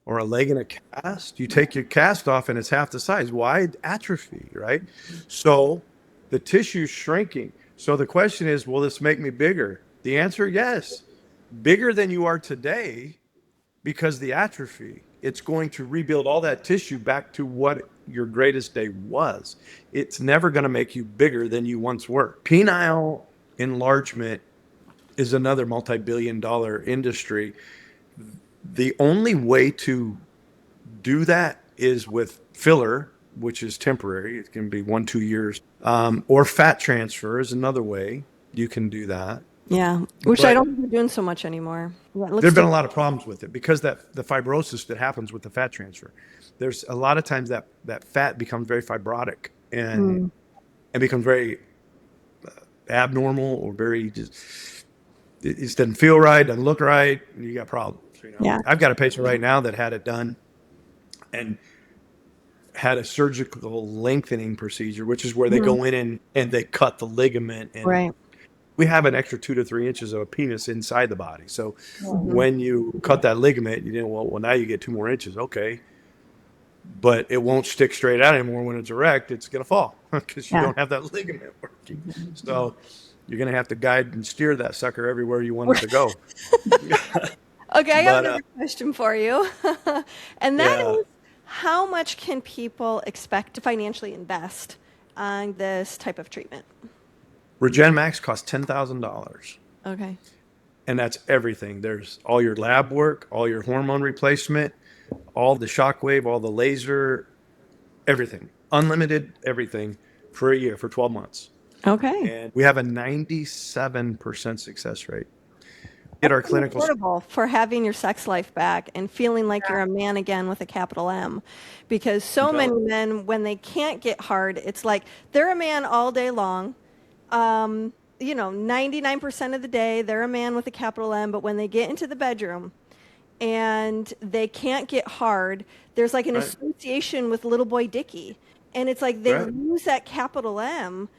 or a leg in a cast? You take your cast off and it's half the size. Why? Atrophy, right? So the tissue's shrinking. So the question is, will this make me bigger? The answer, yes. Bigger than you are today because the atrophy. It's going to rebuild all that tissue back to what your greatest day was. It's never going to make you bigger than you once were. Penile enlargement is another multi-billion-dollar industry. The only way to do that is with filler, which is temporary. It can be 1-2 years. Or fat transfer is another way you can do that.
Yeah, which
But
I don't think we're doing so much anymore. Yeah,
there have been a lot of problems with it because the fibrosis that happens with the fat transfer. There's a lot of times that fat becomes very fibrotic and becomes very abnormal or very just, it just doesn't feel right, doesn't look right, and you got problems.
Yeah.
I've got a patient right now that had it done and had a surgical lengthening procedure, which is where they go in and they cut the ligament. And
Right.
we have an extra 2 to 3 inches of a penis inside the body. So when you cut that ligament, well, now you get 2 more inches. Okay. But it won't stick straight out anymore when it's erect. It's going to fall because you don't have that ligament working. So you're going to have to guide and steer that sucker everywhere you want it to go.
Okay, I have another question for you. And that is, how much can people expect to financially invest on this type of treatment?
Regen Max costs $10,000.
Okay.
And that's everything. There's all your lab work, all your hormone replacement, all the shockwave, all the laser, everything. Unlimited everything for a year, for 12 months.
Okay.
And we have a 97% success rate. Get our clinical
Affordable for having your sex life back and feeling like you're a man again with a capital M. Because so many men, when they can't get hard, it's like they're a man all day long. 99% of the day, they're a man with a capital M, but when they get into the bedroom and they can't get hard, there's like an association with little boy Dickie. And it's like they lose that capital M,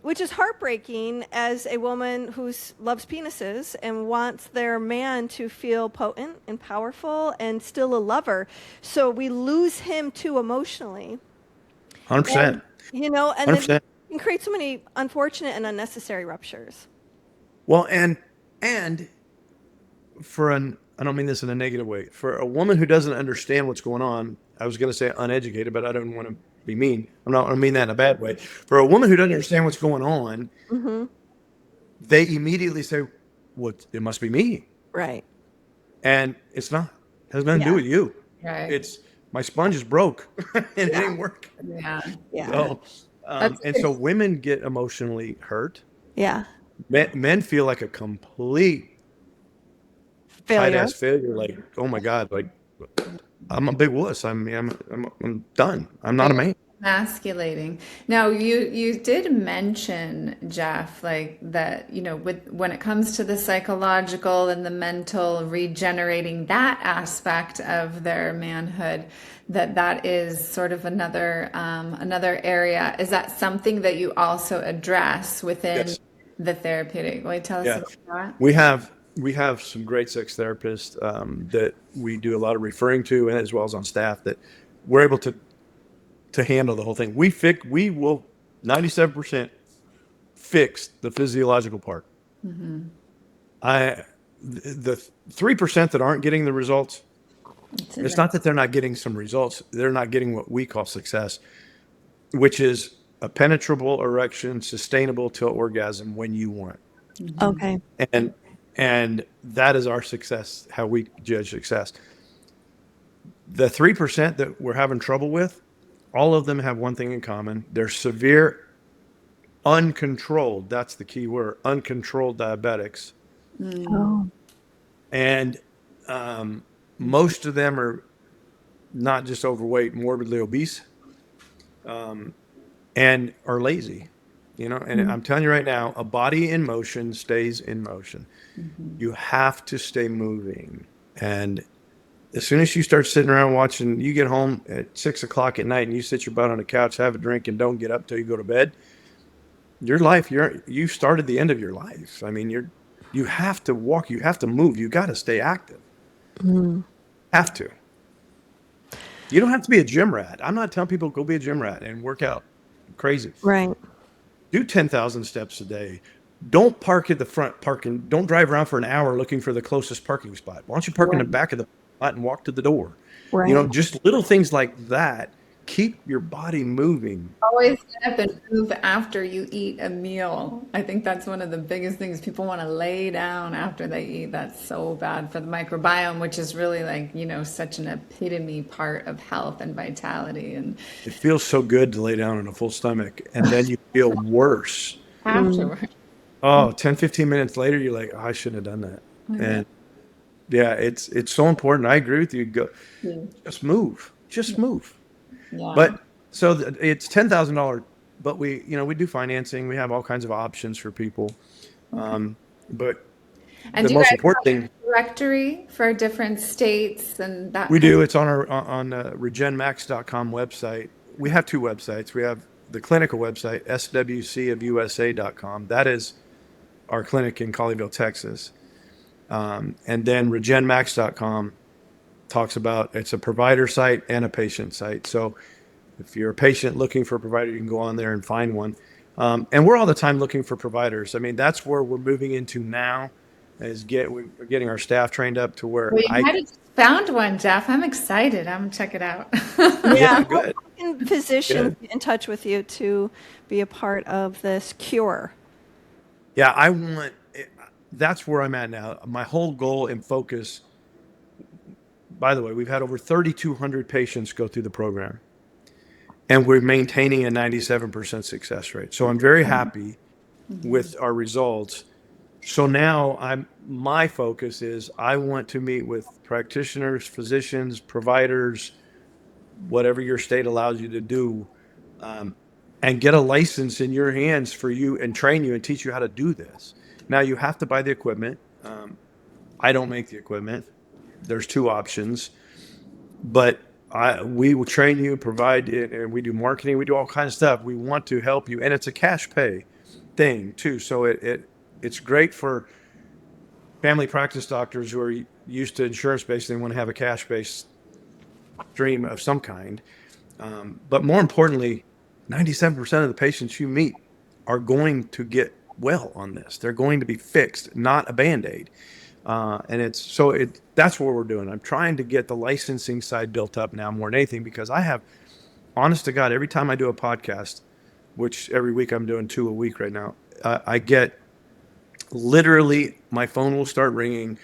which is heartbreaking as a woman who loves penises and wants their man to feel potent and powerful and still a lover. So we lose him too emotionally.
100%.
And, and
100%.
then can create so many unfortunate and unnecessary ruptures.
Well, and I don't mean this in a negative way, for a woman who doesn't understand what's going on, I was going to say uneducated, but I don't want to be mean. I don't mean that in a bad way. For a woman who doesn't understand what's going on, they immediately say, well, it must be me.
Right.
And it's not. It has nothing to do with you.
Right.
It's my sponge is broke and it ain't working.
Yeah.
Yeah.
So, and so women get emotionally hurt.
Yeah.
Men feel like a complete
Failure.
tight-ass failure. Like, oh my God, like I'm a big wuss. I'm done. I'm not a man.
Emasculating. Now, you did mention, Jeff, like that, when it comes to the psychological and the mental regenerating that aspect of their manhood, that is sort of another area. Is that something that you also address within the therapeutic? Will you tell us about that?
We have we have some great sex therapists that we do a lot of referring to, and as well as on staff, that we're able to handle the whole thing. We will 97% fix the physiological part. The 3% that aren't getting the results, it's not that they're not getting some results. They're not getting what we call success, which is a penetrable erection, sustainable till orgasm when you want.
Okay.
And that is our success, how we judge success. The 3% that we're having trouble with, all of them have one thing in common. They're severe, uncontrolled, that's the key word, uncontrolled diabetics.
Oh.
And most of them are not just overweight, morbidly obese, and are lazy. And I'm telling you right now, a body in motion stays in motion. You have to stay moving. And as soon as you start sitting around watching, you get home at 6 o'clock at night and you sit your butt on the couch, have a drink, and don't get up till you go to bed, your life, you started the end of your life. I mean, you have to walk, you have to move, you got to stay active. Have to. You don't have to be a gym rat. I'm not telling people go be a gym rat and work out crazy.
Right.
Do 10,000 steps a day. Don't park at the front parking. Don't drive around for an hour looking for the closest parking spot. Why don't you park in the back of the spot and walk to the door?
Right.
Just little things like that. Keep your body moving.
Always get up and move after you eat a meal. I think that's one of the biggest things. People want to lay down after they eat. That's so bad for the microbiome, which is really such an epitome part of health and vitality. And
it feels so good to lay down on a full stomach, and then you feel worse
afterwards.
Oh, 10, 15 minutes later, you're like, oh, I shouldn't have done that. And yeah, it's so important. I agree with you. Just move. Yeah. But so it's $10,000, but we do financing. We have all kinds of options for people. But
and
the most important thing,
directory for different states and that
we do. It's on our regenmax.com website. We have two websites. We have the clinical website, swcofusa.com. That is our clinic in Colleyville, Texas. And then regenmax.com talks about, it's a provider site and a patient site. So if you're a patient looking for a provider, you can go on there and find one. And we're all the time looking for providers. I mean, that's where we're moving into now, is we're getting our staff trained up to where
you might have just found one, Jeff. I'm excited. I'm gonna check it out.
Yeah,
good.
How can physicians get in touch with you to be a part of this cure?
Yeah, that's where I'm at now. My whole goal and focus, by the way, we've had over 3,200 patients go through the program, and we're maintaining a 97% success rate. So I'm very happy with our results. So now my focus is I want to meet with practitioners, physicians, providers, whatever your state allows you to do, and get a license in your hands for you and train you and teach you how to do this. Now you have to buy the equipment. I don't make the equipment. There's two options, but we will train you, provide it, and we do marketing. We do all kinds of stuff. We want to help you, and it's a cash pay thing too. So it's great for family practice doctors who are used to insurance-based and want to have a cash-based stream of some kind. But more importantly, 97% of the patients you meet are going to get well on this. They're going to be fixed, not a Band-Aid. And that's what we're doing. I'm trying to get the licensing side built up now more than anything, because I have, honest to God, every time I do a podcast, which every week I'm doing 2 a week right now, I get literally, my phone will start ringing.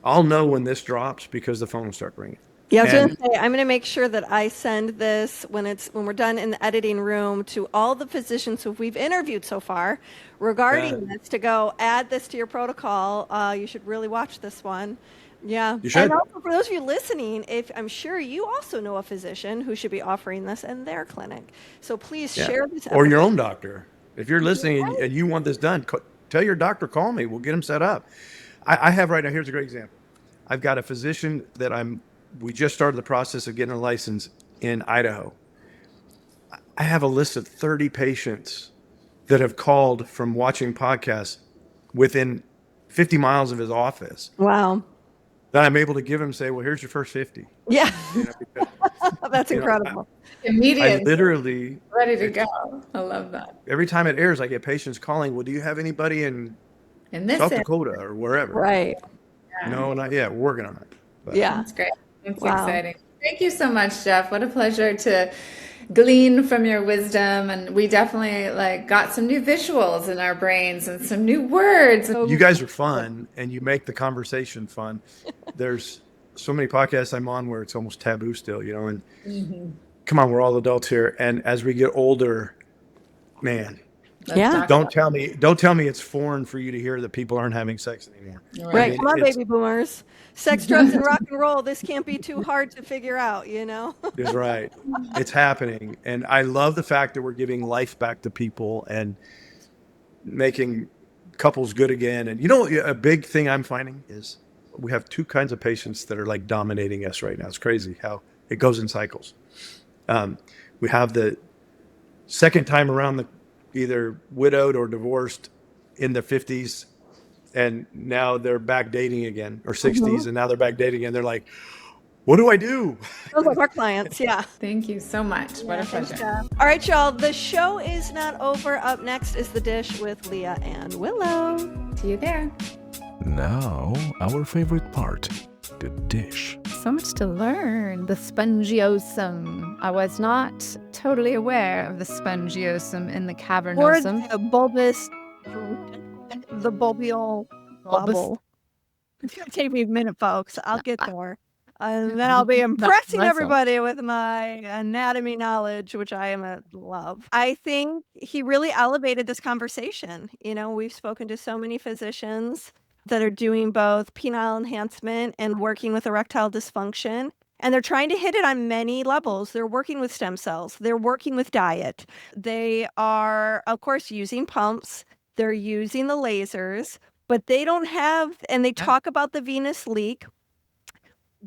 I'll know when this drops because the phone will start ringing.
Yeah, I was going to say, I'm going to make sure that I send this when we're done in the editing room to all the physicians who we've interviewed so far regarding this, to go add this to your protocol. You should really watch this one. Yeah.
You should.
And also for those of you listening, I'm sure you also know a physician who should be offering this in their clinic. So please share this episode.
Or your own doctor. If you're listening and you want this done, tell your doctor, call me. We'll get them set up. I have right now, here's a great example. I've got a physician that we just started the process of getting a license in Idaho. I have a list of 30 patients that have called from watching podcasts within 50 miles of his office
Wow.
that I'm able to give him, say, well, here's your first 50.
Yeah.
Because,
That's
you know,
incredible.
I
Immediate,
literally,
ready to go. I love that.
every time it airs, I get patients calling, well, do you have anybody in
And this
South
is
Dakota or wherever?
Right.
No, not yet. We're working on it. But
Yeah.
That's great. That's
Wow.
exciting. Thank you so much, Jeff. What a pleasure to glean from your wisdom. And we definitely got some new visuals in our brains and some new words.
you guys are fun and you make the conversation fun. There's so many podcasts I'm on where it's almost taboo still, and come on, we're all adults here. And as we get older, man,
Yeah.
don't tell me it's foreign for you to hear that people aren't having sex anymore.
Right.
I mean,
Come on,
it's-
baby boomers. Sex, drugs, and rock and roll. This can't be too hard to figure out,
Is right. It's happening. And I love the fact that we're giving life back to people and making couples good again. And a big thing I'm finding is we have two kinds of patients that are dominating us right now. It's crazy how it goes in cycles. We have the second time around, either widowed or divorced in their 50s, and now they're back dating again, or 60s, and now they're back dating again. They're like, what do I do?
Those are our clients. Yeah.
Thank you so much. What a pleasure.
All right, y'all. The show is not over. Up next is The Dish with Leah and Willow.
See you there.
Now, our favorite part, the dish.
So much to learn. The spongiosum. I was not totally aware of the spongiosum in the
Or
cavernosum.
the bulbous, the bulbial bubble. It's going to take me a minute, folks. I'll get there. And then I'll be impressing
myself.
everybody with my anatomy knowledge, which I am a love. I think he really elevated this conversation. We've spoken to so many physicians that are doing both penile enhancement and working with erectile dysfunction. And they're trying to hit it on many levels. They're working with stem cells. They're working with diet. They are, of course, using pumps. They're using the lasers, but they don't have, and they talk about the venous leak,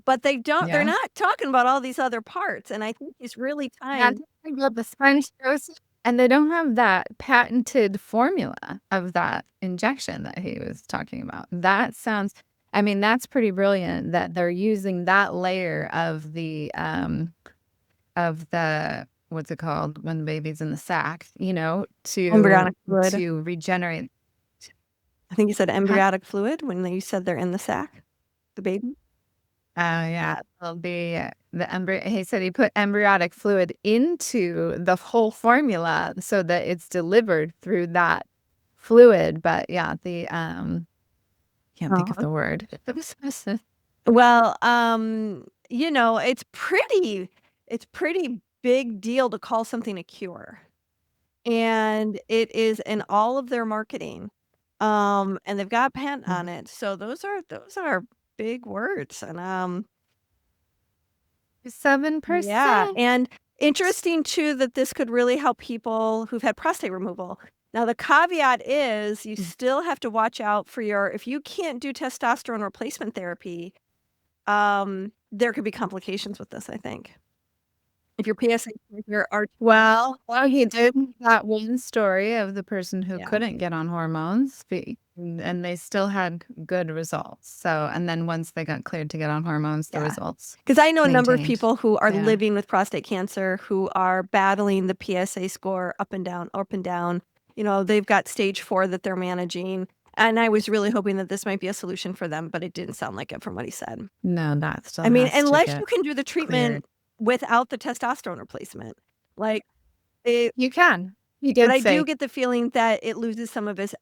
but they don't, they're not talking about all these other parts. And I think he's really tying.
About the spongiosum. And they don't have that patented formula of that injection that he was talking about. That sounds, that's pretty brilliant that they're using that layer of the, what's it called when the baby's in the sac,
Embryonic fluid.
to regenerate.
I think you said embryonic fluid when you said they're in the sac, the baby.
Yeah, it'll be the embryo. He said he put embryonic fluid into the whole formula so that it's delivered through that fluid. But yeah, the can't think of the word.
Well, it's pretty big deal to call something a cure, and it is in all of their marketing. And they've got a patent on it, so those are big words. And
7%.
yeah, and interesting too that this could really help people who've had prostate removal. Now the caveat is you still have to watch out for if you can't do testosterone replacement therapy, there could be complications with this, I think. If your PSA are
Well, he did that one story of the person who
Yeah.
couldn't get on hormones, and they still had good results. So, and then once they got cleared to get on hormones, the
Yeah.
results.
because I know a number of
maintained.
people who are
Yeah.
living with prostate cancer who are battling the PSA score up and down, up and down. They've got stage 4 that they're managing. And I was really hoping that this might be a solution for them, but it didn't sound like it from what he said.
No, that still.
Unless
has to
you can do the treatment
cleared.
without the testosterone replacement,
You can. He
but
did
I
say.
do get the feeling that it loses some of its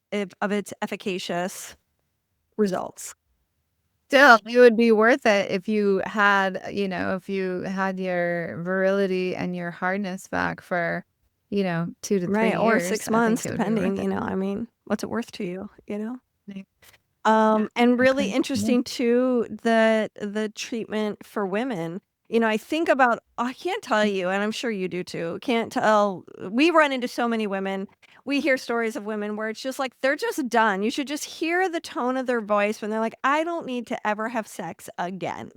efficacious results.
Still, it would be worth it if you had, your virility and your hardness back for, 2 to 3
Right,
years.
or 6
I
months,
think it would be worth
depending,
it.
what's it worth to you,
Yeah.
And really
Okay.
interesting too, the treatment for women, I think about, I can't tell you, and I'm sure you do too, can't tell. We run into so many women. We hear stories of women where it's just like, they're just done. You should just hear the tone of their voice when they're like, I don't need to ever have sex again.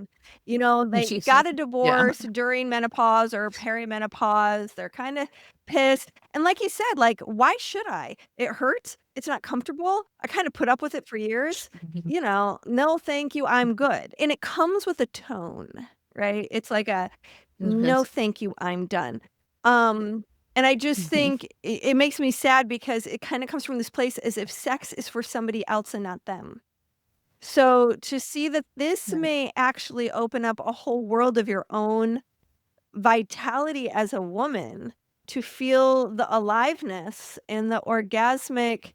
They
Jesus.
got a divorce during menopause or perimenopause. They're kind of pissed. And like you said, like, why should I? It hurts. It's not comfortable. I kind of put up with it for years. No, thank you. I'm good. And it comes with a tone, right? It's like a no, thank you. I'm done. And I just think it makes me sad because it kind of comes from this place as if sex is for somebody else and not them. So to see that this may actually open up a whole world of your own vitality as a woman to feel the aliveness and the orgasmic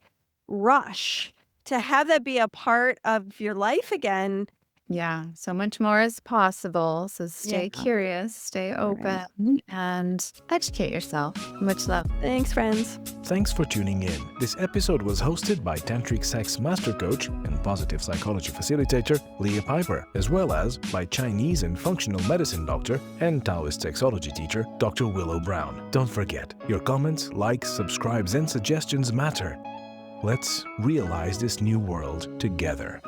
rush, to have that be a part of your life again.
Yeah, so much more is possible. So stay curious, stay open, and educate yourself. Much love.
Thanks, friends.
Thanks for tuning in. This episode was hosted by Tantric Sex Master Coach and Positive Psychology Facilitator Leah Piper, as well as by Chinese and Functional Medicine Doctor and Taoist Sexology Teacher Dr. Willow Brown. Don't forget, your comments, likes, subscribes, and suggestions matter. Let's realize this new world together.